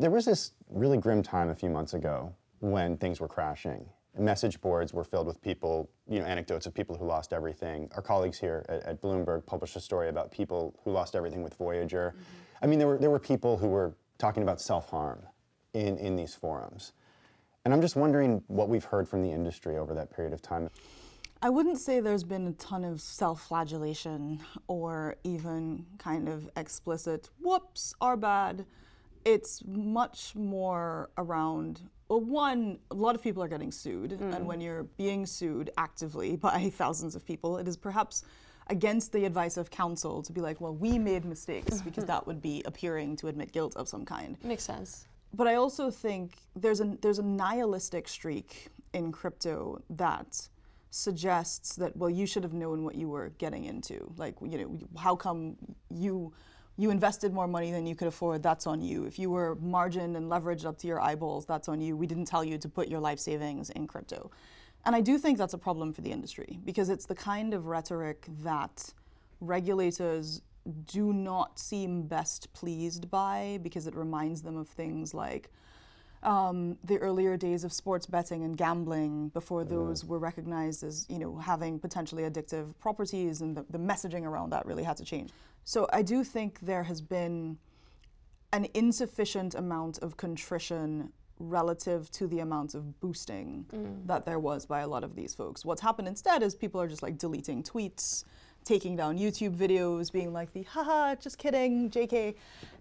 There was this really grim time a few months ago when things were crashing. Message boards were filled with people, anecdotes of people who lost everything. Our colleagues here at Bloomberg published a story about people who lost everything with Voyager. I mean, there were people who were talking about self-harm in these forums. And I'm just wondering what we've heard from the industry over that period of time. I wouldn't say there's been a ton of self-flagellation or even kind of explicit, whoops, our bad. It's much more around, well, one, a lot of people are getting sued, and when you're being sued actively by thousands of people, it is perhaps against the advice of counsel to be like, well, we made mistakes, because that would be appearing to admit guilt of some kind. Makes sense. But I also think there's a nihilistic streak in crypto that suggests that, well, you should have known what you were getting into. Like, how come you invested more money than you could afford? That's on you. If you were margined and leveraged up to your eyeballs, that's on you. We didn't tell you to put your life savings in crypto. And I do think that's a problem for the industry, because it's the kind of rhetoric that regulators do not seem best pleased by, because it reminds them of things like the earlier days of sports betting and gambling before those were recognized as, having potentially addictive properties, and the messaging around that really had to change. So I do think there has been an insufficient amount of contrition relative to the amount of boosting that there was by a lot of these folks. What's happened instead is people are just like deleting tweets, taking down YouTube videos, being like haha, just kidding, JK.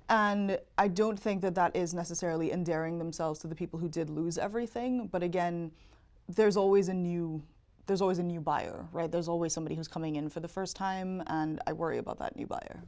And I don't think that that is necessarily endearing themselves to the people who did lose everything. But again, there's always a new buyer, right? There's always somebody who's coming in for the first time, and I worry about that new buyer.